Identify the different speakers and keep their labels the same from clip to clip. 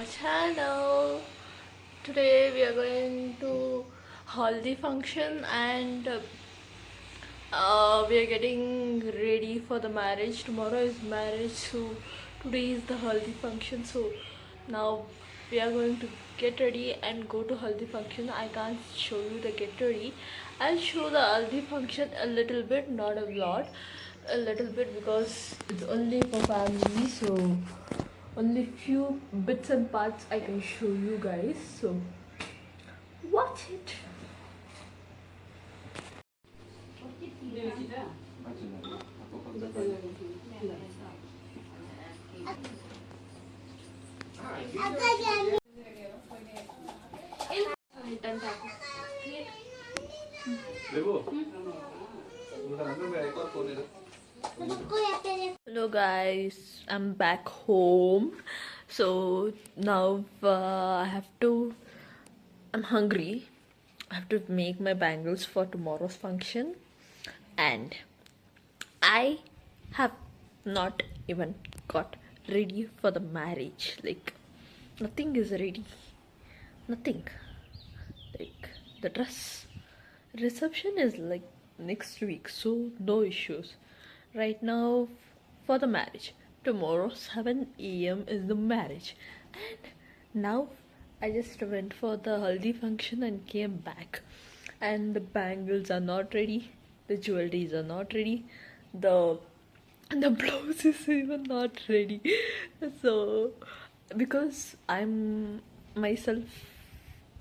Speaker 1: my channel. Today we are going to Haldi Function and we are getting ready for the marriage. Tomorrow is marriage, so today is the Haldi Function. So now we are going to get ready and go to Haldi Function. I can't show you the get ready. I'll show the Haldi Function a little bit, not a lot, a little bit, because it's only for family. So only few bits and parts I can show you guys, so watch it. Hello guys, I'm back home. So now I'm hungry. I have to make my bangles for tomorrow's function, and I have not even got ready for the marriage. Like, nothing is ready. Nothing. Like, the dress reception is like next week, so no issues. Right now, for the marriage. Tomorrow, 7 a.m. is the marriage. And now, I just went for the Haldi function and came back. And the bangles are not ready. The jewelries are not ready. The blouse is even not ready. So, because I'm myself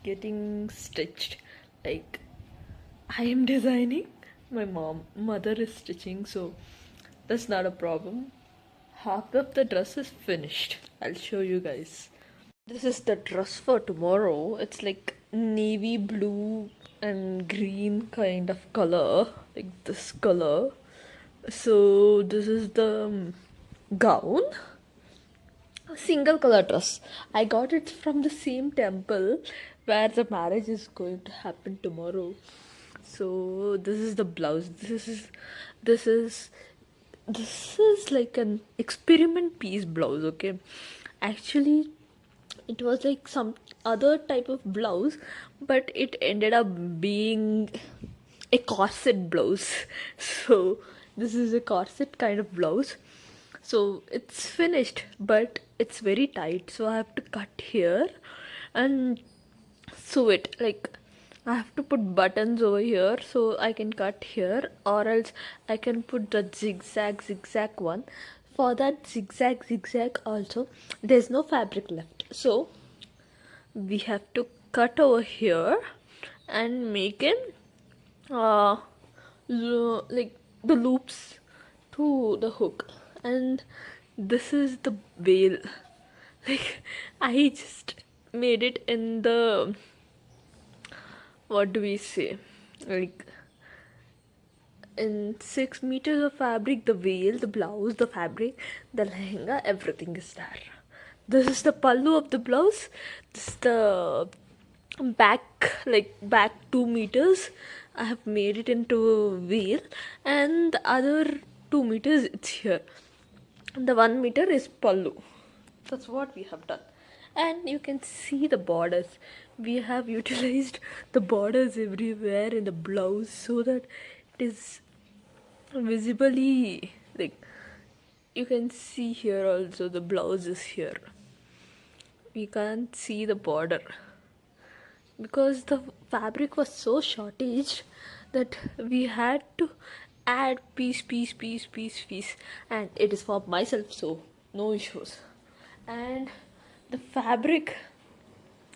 Speaker 1: getting stitched, like I am designing, my mother is stitching, so that's not a problem. Half of the dress is finished. I'll show you guys. This is the dress for tomorrow. It's like navy blue and green kind of color, like this color. So this is the gown, a single color dress. I got it from the same temple where the marriage is going to happen tomorrow. So this is the blouse. This is this is like an experiment piece blouse. Okay, actually it was like some other type of blouse, but it ended up being a corset blouse. So this is a corset kind of blouse. So it's finished, but it's very tight, so I have to cut here and sew it. Like, I have to put buttons over here so I can cut here, or else I can put the zigzag one. For that zigzag also, there's no fabric left, so we have to cut over here and make it like the loops to the hook. And this is the veil. Like, I just made it in the, what do we say, like in 6 meters of fabric, the veil, the blouse, the fabric, the lehenga, everything is there. This is the pallu of the blouse. This is the back, like back 2 meters. I have made it into a veil, and the other 2 meters it's here. The 1 meter is pallu. That's what we have done. And you can see the borders. We have utilized the borders everywhere in the blouse so that it is visibly, like, you can see here also the blouse is here. We can't see the border because the fabric was so shortage that we had to add piece, and it is for myself, so no issues. And the fabric,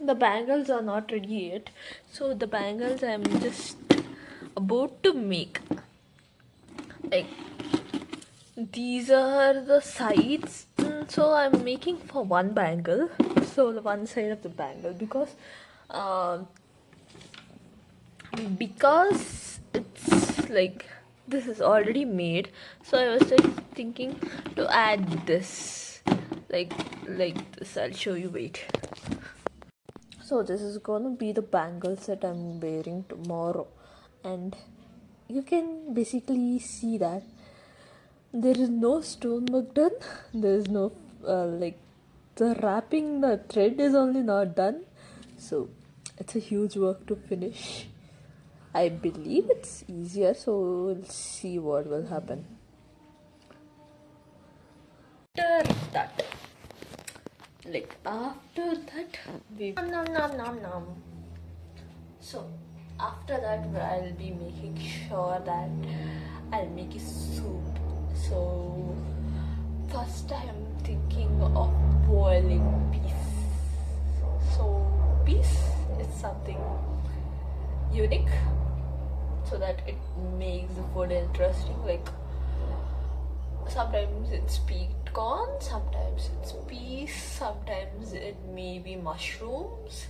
Speaker 1: the bangles are not ready yet, so the bangles I'm just about to make. Like, these are the sides, so I'm making for one bangle, so the one side of the bangle, because it's like this is already made, so I was like thinking to add this, like this. I'll show you, wait. So this is gonna be the bangles that I'm wearing tomorrow, and you can basically see that there is no stonework done. There is no like the wrapping the thread is only not done, so it's a huge work to finish. I believe it's easier, so we'll see what will happen. After that, we nom. So after that, I'll be making sure that I'll make a soup. So first I'm thinking of boiling peas. So peas is something unique, so that it makes the food interesting. Like sometimes it's peaked corn, sometimes it's peas, sometimes it may be mushrooms.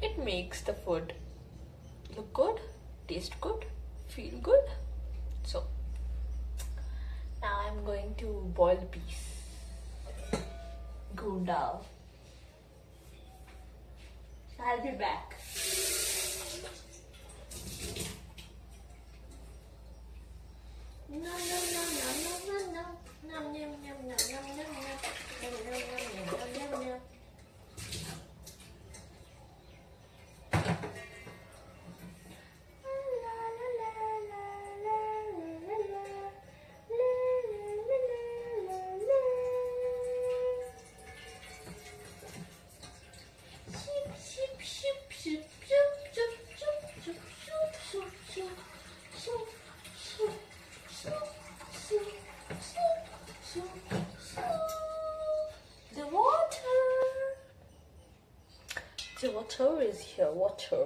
Speaker 1: It makes the food look good, taste good, feel good. So now I'm going to boil the peas. Gunda. I'll be back. The water is here, water.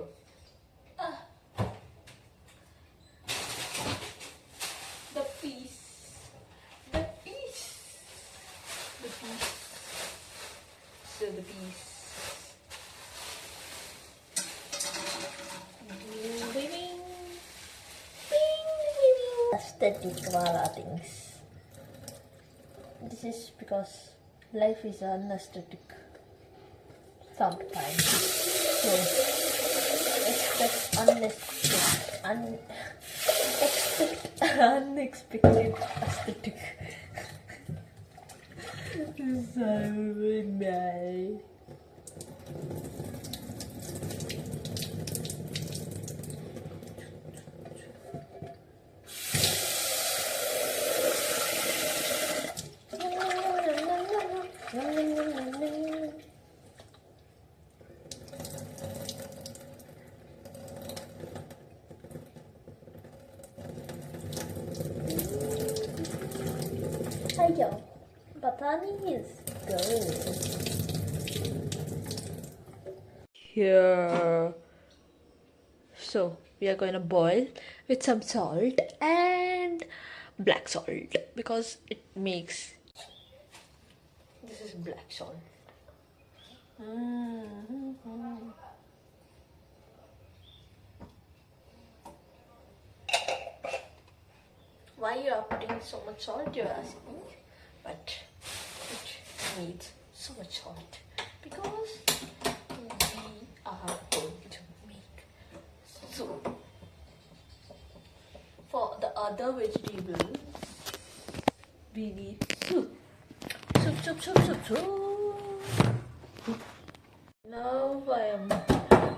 Speaker 1: The piece. The piece. The piece. So the piece. Aesthetic wala things. This is because life is unaesthetic sometimes. So expect unexpected aesthetic. So bad. Hiyo, Batani is good. Here. So we are going to boil with some salt and black salt because it makes. This is black salt. Why you are putting so much salt, you're asking, but it needs so much salt because we are going to make soup. For the other vegetables, we need soup. Soup. Now I am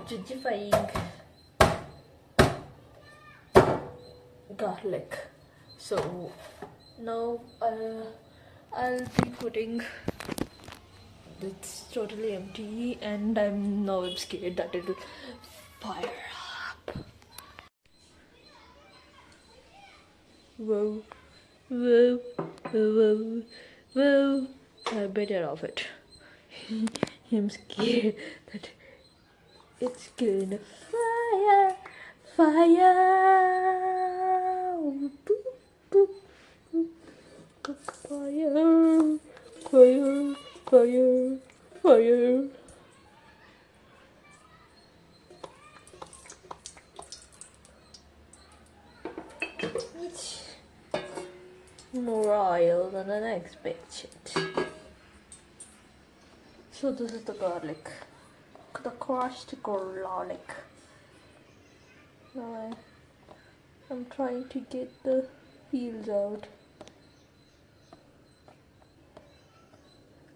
Speaker 1: judgifying garlic. So now I'll be putting. It's totally empty, and I'm scared that it'll fire up. Whoa. I better off it. I'm scared that it's gonna fire. Fire. It's more oil than I expected. So this is the garlic, the crushed garlic. Now I'm trying to get the peels out.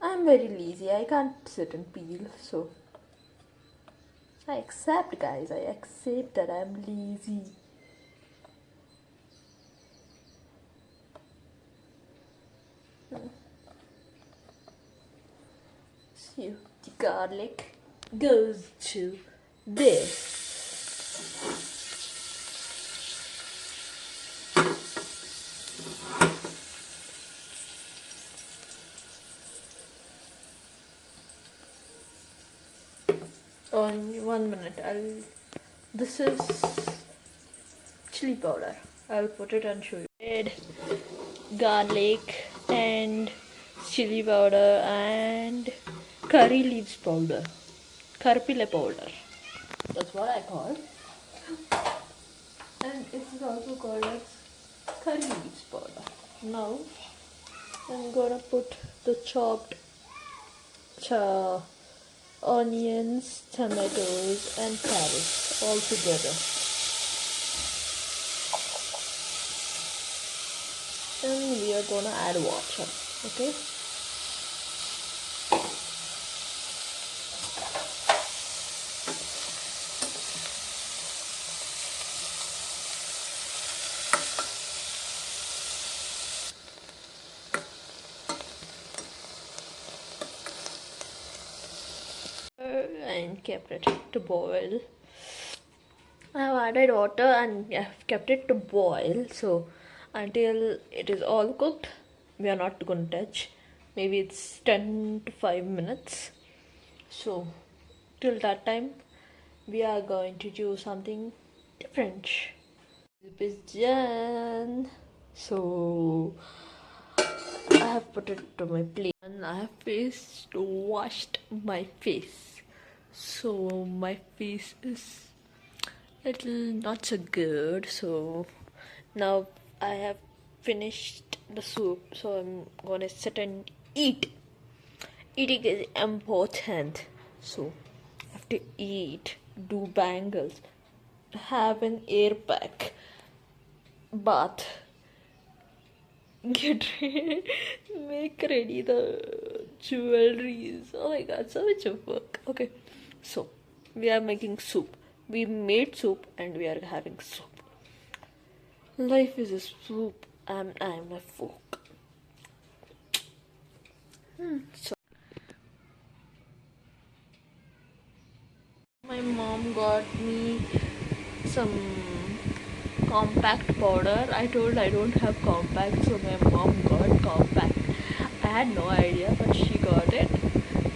Speaker 1: I'm very lazy. I can't sit and peel, so I accept, guys. I accept that I'm lazy. So the garlic goes to this. On 1 minute, this is chili powder. I'll put it and show you. Red, garlic, and chili powder, and curry leaves powder. Karpile powder. That's what I call. And it is also called as curry leaves powder. Now I'm gonna put the chopped onions, tomatoes, and carrots all together. And we are gonna add water. Okay. And kept it to boil. I have added water and I've kept it to boil. So until it is all cooked, we are not going to touch. Maybe it's 10 to 5 minutes. So till that time, we are going to do something different. Soup is done. So I have put it to my plate and I have washed my face. So my face is little not so good. So now I have finished the soup. So I'm gonna sit and eat. Eating is important. So I have to eat, do bangles, have an air pack, bath, get ready, make ready the jewelries. Oh my god, so much of work. Okay, so we are making soup. We made soup and we are having soup. Life is a soup and I'm a fork. So my mom got me some compact powder. I told I don't have compact, so my mom got compact. I had no idea, but she got it.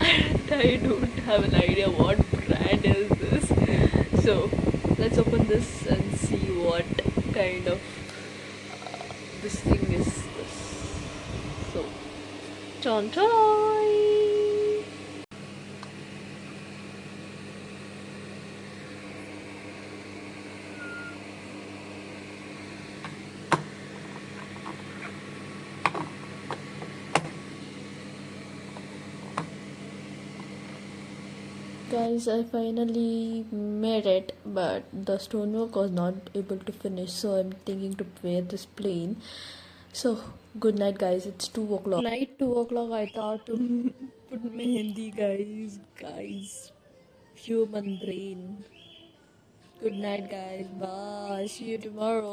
Speaker 1: And I don't have an idea what brand is this. So let's open this and see what kind of this thing is this. So, chon choy! Guys, I finally made it, but the stonework was not able to finish, so I'm thinking to wear this plain. So, good night, guys. It's 2 o'clock. Night 2 o'clock, I thought to put mehendi, guys. Human brain. Good night, guys. Bye. See you tomorrow.